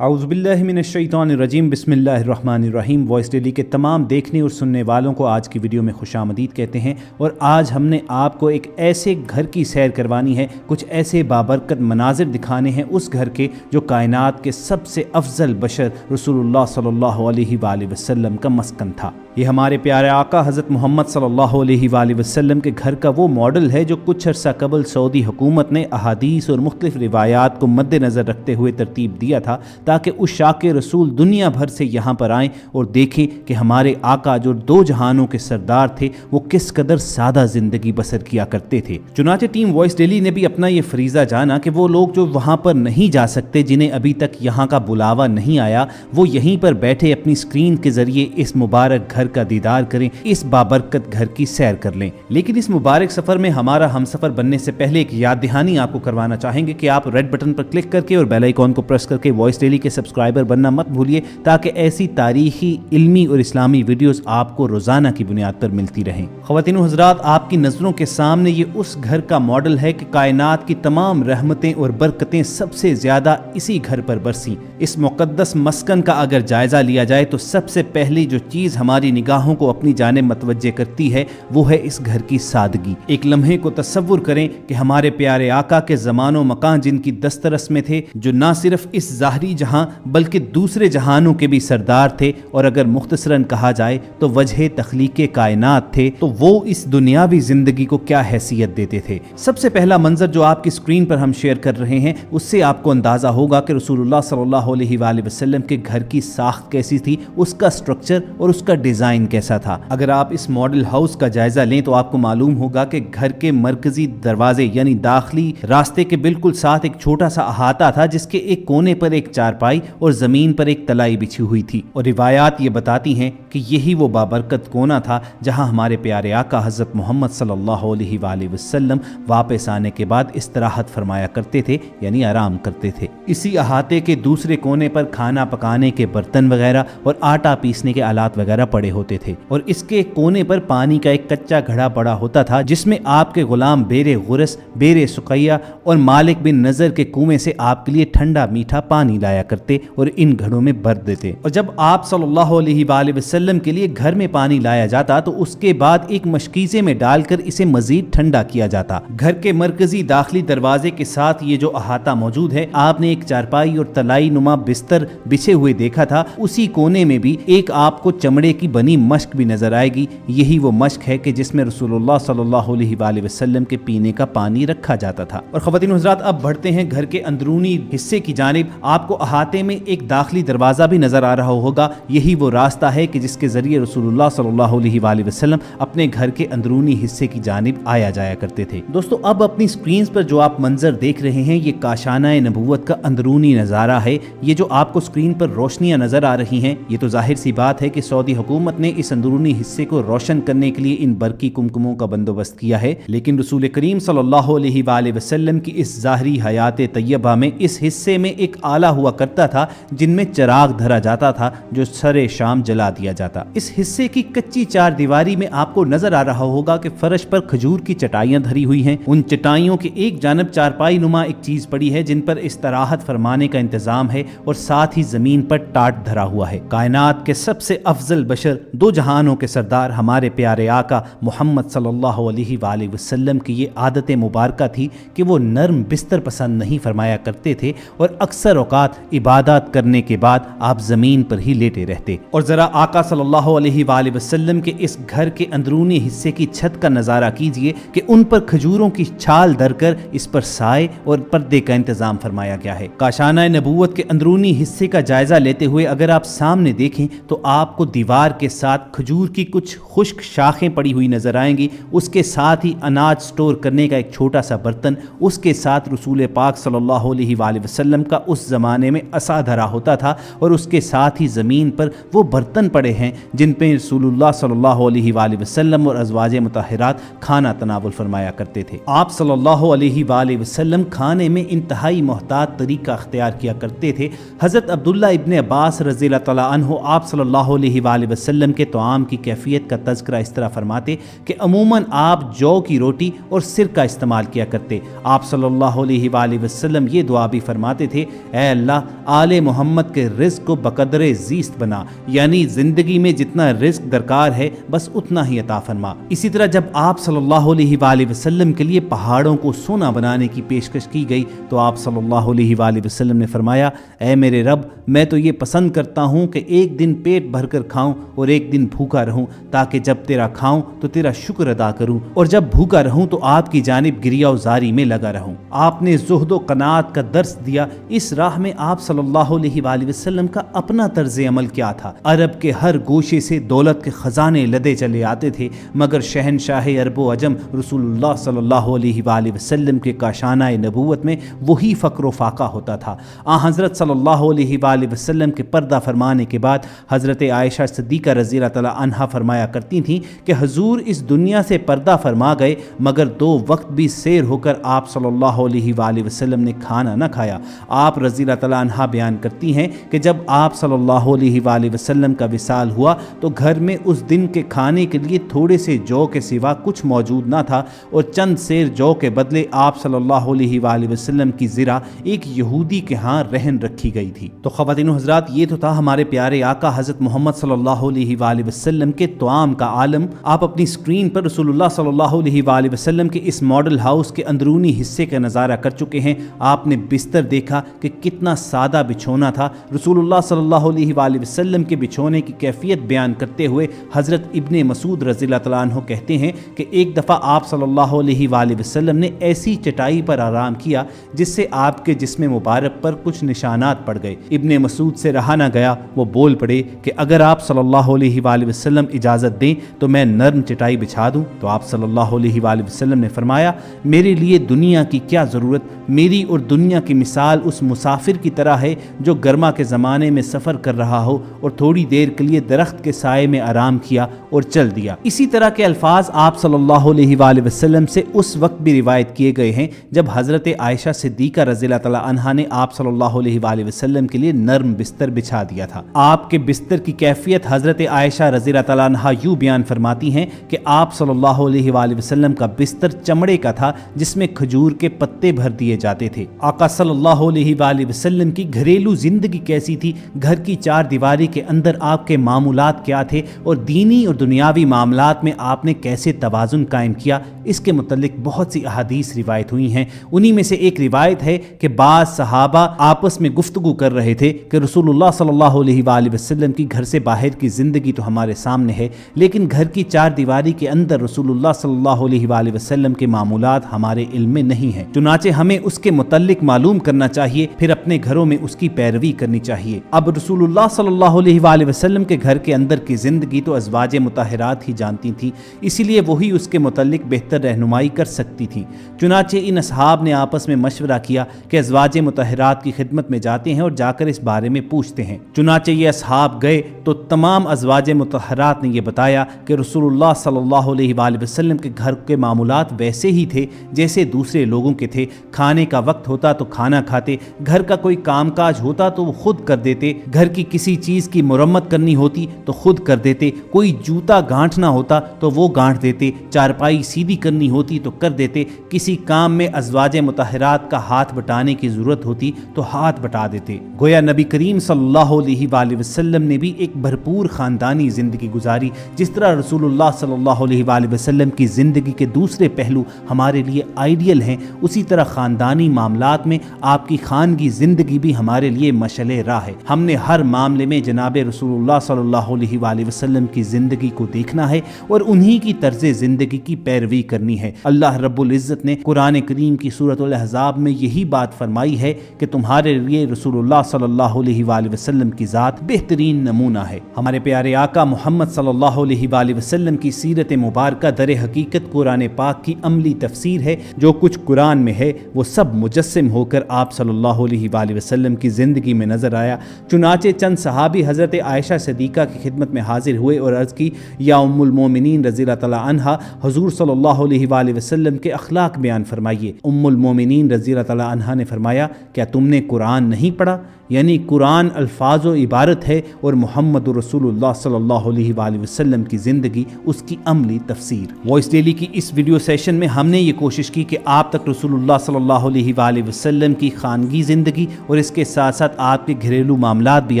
اعوذ باللہ من الشیطان الرجیم بسم اللہ الرحمن الرحیم۔ وائس ڈیلی کے تمام دیکھنے اور سننے والوں کو آج کی ویڈیو میں خوش آمدید کہتے ہیں، اور آج ہم نے آپ کو ایک ایسے گھر کی سیر کروانی ہے، کچھ ایسے بابرکت مناظر دکھانے ہیں اس گھر کے جو کائنات کے سب سے افضل بشر رسول اللہ صلی اللہ علیہ وآلہ وسلم کا مسکن تھا۔ یہ ہمارے پیارے آقا حضرت محمد صلی اللہ علیہ وآلہ وسلم کے گھر کا وہ ماڈل ہے جو کچھ عرصہ قبل سعودی حکومت نے احادیث اور مختلف روایات کو مد نظر رکھتے ہوئے ترتیب دیا تھا تاکہ عشاق رسول دنیا بھر سے یہاں پر آئیں اور دیکھیں کہ ہمارے آقا جو دو جہانوں کے سردار تھے وہ کس قدر سادہ زندگی بسر کیا کرتے تھے۔ چنانچہ ٹیم وائس ڈیلی نے بھی اپنا یہ فریضہ جانا کہ وہ لوگ جو وہاں پر نہیں جا سکتے، جنہیں ابھی تک یہاں کا بلاوا نہیں آیا، وہ یہیں پر بیٹھے اپنی اسکرین کے ذریعے اس مبارک گھر کا دیدار کریں، اس بابرکت گھر کی سیر کر لیں۔ لیکن اس مبارک سفر میں ہمارا ہم سفر بننے سے پہلے ایک یاد دہانی آپ کو کروانا چاہیں گے کہ آپ ریڈ بٹن پر کلک کر کے اور بیل آئیکن کو پریس کر کے وائس ڈیلی کے سبسکرائبر بننا مت بھولیے تاکہ ایسی تاریخی، علمی اور اسلامی ویڈیوز آپ کو روزانہ کی بنیاد پر ملتی رہیں۔ خواتین و حضرات، آپ کی نظروں کے سامنے یہ اس گھر کا ماڈل ہے کہ کائنات کی تمام رحمتیں اور برکتیں سب سے زیادہ اسی گھر پر برسیں۔ اس مقدس مسکن کا اگر جائزہ لیا جائے تو سب سے پہلی جو چیز ہماری نگاہوں کو اپنی جانب متوجہ کرتی ہے وہ ہے اس گھر کی سادگی۔ ایک لمحے کو تصور کریں کہ ہمارے پیارے آقا کے زمان و مکان جن کی دسترس میں تھے، جو نہ صرف اس ظاہری جہاں بلکہ دوسرے جہانوں کے بھی سردار تھے، اور اگر مختصراً کہا جائے تو وجہ تخلیق کائنات تھے، تو وہ اس دنیاوی زندگی کو کیا حیثیت دیتے تھے۔ سب سے پہلا منظر جو آپ کی اسکرین پر ہم شیئر کر رہے ہیں، اس سے آپ کو اندازہ ہوگا کہ رسول اللہ صلی اللہ علیہ وآلہ وسلم کے گھر کی ساخت کیسی تھی، اس کا سٹرکچر اور اس کا ڈیزائن کیسا تھا۔ اگر آپ اس ماڈل ہاؤس کا جائزہ لیں تو آپ کو معلوم ہوگا کہ گھر کے مرکزی دروازے یعنی داخلی راستے کے بالکل ساتھ ایک چھوٹا سا احاطہ تھا جس کے ایک کونے پر ایک چارپائی اور زمین پر ایک تلائی بچھی ہوئی تھی، اور روایات یہ بتاتی ہیں کہ یہی وہ بابرکت کونا تھا جہاں ہمارے پیارے آقا حضرت محمد صلی اللہ علیہ وآلہ وسلم واپس آنے کے بعد استراحت فرمایا کرتے تھے، یعنی آرام کرتے تھے۔ اسی احاطے کے دوسرے کونے پر کھانا پکانے کے برتن وغیرہ اور آٹا پیسنے کے آلات وغیرہ پڑے ہوتے تھے، اور اس کے کونے پر پانی کا ایک کچا گھڑا پڑا ہوتا تھا جس میں آپ کے غلام بیر غرس، بیر سقیہ اور مالک بن نظر کے کنویں سے آپ کے لیے ٹھنڈا میٹھا پانی لایا کرتے اور ان گھڑوں میں بھر دیتے۔ اور جب آپ صلی اللہ علیہ وآلہ وسلم کے لیے گھر میں پانی لایا جاتا تو اس کے بعد ایک مشکیزے میں ڈال کر اسے مزید ٹھنڈا کیا جاتا۔ گھر کے مرکزی داخلی دروازے کے ساتھ یہ جو احاطہ موجود ہے، آپ نے ایک چارپائی اور تلائی نما بستر بچھے ہوئے دیکھا تھا۔ اسی کونے میں بھی ایک آپ کو چمڑے کی بنی مشک بھی نظر آئے گی، یہی وہ مشک ہے کہ جس میں رسول اللہ صلی اللہ علیہ وآلہ وسلم کے پینے کا پانی رکھا جاتا تھا۔ اور خواتین و حضرات، اب بڑھتے ہیں گھر کے اندرونی حصے کی جانب۔ آپ کو احاطے میں ایک داخلی دروازہ بھی نظر آ رہا ہوگا، یہی وہ راستہ ہے کہ جس کے ذریعے رسول اللہ صلی اللہ علیہ وآلہ وسلم اپنے گھر کے اندرونی حصے کی جانب آیا جایا کرتے تھے۔ دوستو، اب اپنی سکرینز پر جو آپ منظر دیکھ رہے ہیں یہ کاشانہ نبوت کا اندرونی نظارہ ہے۔ یہ جو آپ کو سکرین پر روشنیاں نظر آ رہی ہیں، یہ تو ظاہر سی بات ہے کہ سعودی حکومت نے اس اندرونی حصے کو روشن کرنے کے لیے ان برقی کمکموں کا بندوبست کیا ہے، لیکن رسول کریم صلی اللہ علیہ وآلہ وسلم کی اس ظاہری حیات طیبہ میں اس حصے میں ایک آلہ ہوا کرتا تھا جن میں چراغ دھرا جاتا تھا جو سرے شام جلا دیا جاتا۔ اس حصے کی کچی چار دیواری میں آپ کو نظر آ رہا ہوگا کہ فرش پر کھجور کی چٹائیاں دھری ہوئی ہیں۔ ان چٹائیوں کے ایک جانب چارپائی نما ایک چیز پڑی ہے جن پر استراحت فرمانے کا انتظام ہے، اور ساتھ ہی زمین پر ٹاٹ دھرا ہوا ہے۔ کائنات کے سب سے افضل بشر، دو جہانوں کے سردار ہمارے پیارے آقا محمد صلی اللہ علیہ وآلہ وسلم کی یہ عادت مبارکہ تھی کہ وہ نرم بستر پسند نہیں فرمایا کرتے تھے، اور اکثر اوقات عبادات کرنے کے بعد آپ زمین پر ہی لیٹے رہتے۔ اور ذرا آقا صلی اللہ علیہ وآلہ وسلم کے اس گھر کے اندرونی حصے کی چھت کا نظارہ کیجئے کہ ان پر کھجوروں کی چھال دھر کر اس پر سائے اور پردے کا انتظام فرمایا گیا ہے۔ کاشانہ نبوت کے اندرونی حصے کا جائزہ لیتے ہوئے اگر آپ سامنے دیکھیں تو آپ کو دیوار کے ساتھ کھجور کی کچھ خشک شاخیں پڑی ہوئی نظر آئیں گی، اس کے ساتھ ہی اناج سٹور کرنے کا ایک چھوٹا سا برتن، اس کے ساتھ رسول پاک صلی اللہ علیہ وآلہ وسلم کا اس زمانے میں عصا دھرا ہوتا تھا، اور اس کے ساتھ ہی زمین پر وہ برتن پڑے ہیں جن پہ رسول اللہ صلی اللہ علیہ وآلہ وسلم اور ازواج مطہرات کھانا تناول فرمایا کرتے تھے۔ آپ صلی اللہ علیہ وآلہ وسلم کھانے میں انتہائی محتاط طریقہ اختیار کیا کرتے تھے۔ حضرت عبداللہ ابن عباس رضی اللہ تعالیٰ عنہ آپ صلی اللہ علیہ وآلہ وسلم کے طعام کی کیفیت کا تذکرہ اس طرح فرماتے کہ عموماً آپ جو کی روٹی اور سرکہ استعمال کیا کرتے۔ آپ صلی اللہ علیہ وآلہ وسلم یہ دعا بھی فرماتے تھے، اے اللہ آل محمد کے رزق کو بقدر زیست بنا، یعنی زندگی میں جتنا رزق درکار ہے بس اتنا ہی عطا فرما۔ اسی طرح جب آپ صلی اللہ علیہ وآلہ وسلم کے لیے پہاڑوں کو سونا بنانے کی پیشکش کی گئی تو آپ صلی اللہ علیہ وآلہ وسلم نے فرمایا، اے میرے رب میں تو یہ پسند کرتا ہوں کہ ایک دن پیٹ بھر کر کھاؤں اور ایک دن بھوکا رہوں، تاکہ جب تیرا کھاؤں تو تیرا شکر ادا کروں اور جب بھوکا رہوں تو آپ کی جانب گریا و زاری میں لگا رہوں۔ آپ نے زہد و قناعت کا درس دیا۔ اس راہ میں آپ صلی اللہ علیہ وآلہ وسلم کا اپنا طرز عمل کیا تھا؟ عرب کے ہر گوشے سے دولت کے خزانے لدے چلے آتے تھے، مگر شہنشاہ عرب و عجم رسول اللہ صلی اللہ علیہ وآلہ وسلم کے کاشانہ نبوت میں وہی فقر و فاقہ ہوتا تھا۔ حضرت صلی اللہ علیہ وآلہ وسلم کے پردہ فرمانے کے بعد حضرت عائشہ صدیقہ رضی اللہ تعالی عنہا فرمایا کرتی تھیں کہ حضور اس دنیا سے پردہ فرما گئے مگر 2 وقت بھی سیر ہو کر آپ صلی اللہ علیہ وآلہ وسلم نے کھانا نہ کھایا۔ آپ رضی اللہ تعالی عنہا بیان کرتی ہیں کہ جب آپ صلی اللہ علیہ وآلہ وسلم کا وصال ہوا تو گھر میں اس دن کے کھانے کے لیے تھوڑے سے جو کے سوا کچھ موجود نہ تھا اور چند سیر جو کے بدلے آپ صلی اللہ علیہ وآلہ وسلم کی زرہ ایک یہودی کے ہاں رہن رکھی گئی تھی۔ تو خواتین و حضرات، یہ تو تھا ہمارے پیارے آقا حضرت محمد صلی اللہ علیہ وآلہ وسلم کے طعام کا عالم۔ آپ اپنی سکرین پر رسول اللہ صلی اللہ علیہ وآلہ وسلم کے اس ماڈل ہاؤس کے اندرونی حصے کا نظارہ کر چکے ہیں۔ آپ نے بستر دیکھا کہ کتنا سادہ بچھونا تھا۔ رسول اللہ صلی اللہ علیہ وآلہ وسلم کے بچھونے کی کیفیت بیان کرتے ہوئے حضرت ابن مسعود رضی اللہ تعالیٰ عنہ کہتے ہیں کہ ایک دفعہ آپ صلی اللہ علیہ وآلہ وسلم نے ایسی چٹائی پر آرام کیا جس سے آپ کے جسم مبارک پر کچھ نشانات پڑ گئے۔ ابن مسعود سے رہا نہ گیا، وہ بول پڑے کہ اگر آپ صلی اللہ علیہ وآلہ وسلم اجازت دیں تو میں نرم چٹائی بچھا دوں؟ تو آپ صلی اللہ علیہ وآلہ وسلم نے فرمایا، میرے لیے دنیا کی کیا ضرورت؟ میری اور دنیا کی مثال اس مسافر کی طرح ہے جو گرما کے زمانے میں سفر کر رہا ہو اور تھوڑی دیر کے لیے درخت کے سائے میں آرام کیا اور چل دیا۔ اسی طرح کے الفاظ آپ صلی اللہ علیہ وآلہ وسلم سے اس وقت بھی روایت کیے گئے ہیں جب حضرت عائشہ صدیقہ رضی اللہ تعالی عنہا نے آپ صلی اللہ علیہ وآلہ وسلم کے لیے نرم بستر بچھا دیا تھا۔ آپ کے بستر کی کیفیت حضرت عائشہ رضی اللہ تعالی عنہا یوں بیان فرماتی ہیں کہ آپ صلی اللہ علیہ وآلہ وسلم کا بستر چمڑے کا تھا جس میں کھجور کے پتے بھر دیے جاتے تھے۔ آقا صلی اللہ علیہ وآلہ وسلم کی گھریلو زندگی کیسی تھی؟ گھر کی 4 دیواری کے اندر آپ کے معمولات کیا تھے اور دینی اور دنیاوی معاملات میں آپ نے کیسے توازن قائم کیا؟ اس کے متعلق بہت سی احادیث روایت ہوئی ہیں۔ انہی میں سے ایک روایت ہے کہ بعض صحابہ آپس میں گفتگو کر رہے تھے کہ رسول اللہ صلی اللہ علیہ وآلہ وسلم کی گھر سے باہر کی زندگی تو ہمارے سامنے ہے، لیکن گھر کی 4 دیواری کے اندر رسول اللہ صلی اللہ علیہ وآلہ وسلم کے معمولات ہمارے علم میں نہیں ہیں، چنانچہ ہمیں اس کے متعلق معلوم کرنا چاہیے، پھر اپنے گھروں میں اس کی پیروی کرنی چاہیے۔ اب رسول اللہ صلی اللہ علیہ وآلہ وسلم کے گھر کے اندر کی زندگی تو ازواج مطہرات ہی جانتی تھیں، اسی لیے وہی اس کے متعلق بہتر رہنمائی کر سکتی تھیں۔ چنانچہ ان اصحاب نے آپس میں مشورہ کیا کہ ازواج مطہرات کی خدمت میں جاتے ہیں اور جا کر اس بارے میں پوچھتے ہیں۔ چنانچہ یہ اصحاب گئے تو تمام ازواج مطہرات نے یہ بتایا کہ رسول اللہ صلی اللہ علیہ وآلہ وسلم کے گھر کے معمولات ویسے ہی تھے جیسے دوسرے لوگوں کے تھے۔ کھانے کا وقت ہوتا تو کھانا کھاتے، گھر کا کوئی کام کاج ہوتا تو وہ خود کر دیتے، گھر کی کسی چیز کی مرمت کرنی ہوتی تو خود کر دیتے، کوئی جوتا گانٹھنا ہوتا تو وہ گانٹھ دیتے، چارپائی سیدھی کرنی ہوتی تو کر دیتے، کسی کام میں ازواج مطہرات کا ہاتھ بٹانے کی ضرورت ہوتی تو ہاتھ بٹا دیتے۔ گویا نبی کریم صلی اللہ علیہ وآلہ وسلم نے بھی ایک بھرپور خاندانی زندگی گزاری۔ جس طرح رسول اللہ صلی اللہ علیہ وآلہ وسلم کی زندگی کے دوسرے پہلو ہمارے لیے آئیڈیل ہیں، اسی طرح خاندانی معاملات میں آپ کی خانگی زندگی بھی ہمارے لیے مشعل راہ ہے۔ ہم نے ہر معاملے میں جناب رسول اللہ صلی اللہ علیہ وآلہ وسلم کی زندگی کو دیکھنا ہے اور انہی کی طرز زندگی کی پیروی کرنی ہے۔ اللہ رب العزت نے قرآن کریم کی سورۃ الاحزاب میں یہی بات فرمائی ہے کہ تمہارے لیے رسول اللہ صلی اللہ علیہ وآلہ وسلم کی ذات بہترین نمونہ ہے۔ ہمارے پیارے آقا محمد صلی اللہ علیہ وآلہ وسلم کی سیرت مبارکہ در حقیقت قرآن پاک کی عملی تفسیر ہے۔ جو کچھ قرآن میں ہے وہ سب مجسم ہو کر آپ صلی اللہ علیہ وآلہ وسلم کی زندگی میں نظر آیا۔ چنانچہ چند صحابی حضرت عائشہ صدیقہ ملیکہ کی خدمت میں حاضر ہوئے اور عرض کی یا ام المومنین رضی اللہ تعالیٰ عنہا حضور صلی اللہ علیہ وآلہ وسلم کے اخلاق بیان فرمائیے۔ ام المومنین رضی اللہ تعالیٰ عنہا نے فرمایا کیا تم نے قرآن نہیں پڑھا؟ یعنی قرآن الفاظ و عبارت ہے اور محمد رسول اللہ صلی اللہ علیہ وآلہ وسلم کی زندگی اس کی عملی تفسیر۔ وائس ڈیلی کی اس ویڈیو سیشن میں ہم نے یہ کوشش کی کہ آپ تک رسول اللہ صلی اللہ علیہ وآلہ وسلم کی خانگی زندگی اور اس کے ساتھ ساتھ آپ کے گھریلو معاملات بھی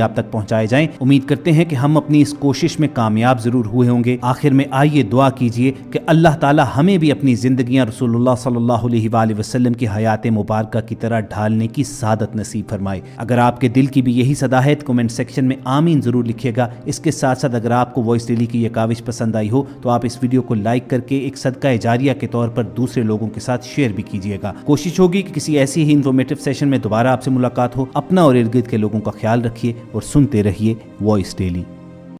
آپ تک پہنچائے جائیں۔ امید کرتے ہیں کہ ہم اپنی اس کوشش میں کامیاب ضرور ہوئے ہوں گے۔ آخر میں آئیے دعا کیجئے کہ اللہ تعالی ہمیں بھی اپنی زندگیاں رسول اللہ صلی اللہ علیہ وآلہ وسلم کی حیات مبارکہ کی طرح ڈھالنے کی سعادت نصیب فرمائے۔ اگر آپ کے دل کی بھی یہی صدا ہے تو کمنٹ سیکشن میں آمین ضرور لکھیے گا۔ اس کے ساتھ ساتھ اگر آپ کو وائس ڈیلی کی یہ کاوش پسند آئی ہو تو آپ اس ویڈیو کو لائک کر کے ایک صدقہ جاریہ کے طور پر دوسرے لوگوں کے ساتھ شیئر بھی کیجیے گا۔ کوشش ہوگی کہ کسی ایسی ہی انفارمیٹو سیشن میں دوبارہ آپ سے ملاقات ہو۔ اپنا اور ارد گرد کے لوگوں کا خیال رکھیے اور سنتے رہیے وائس ڈیلی۔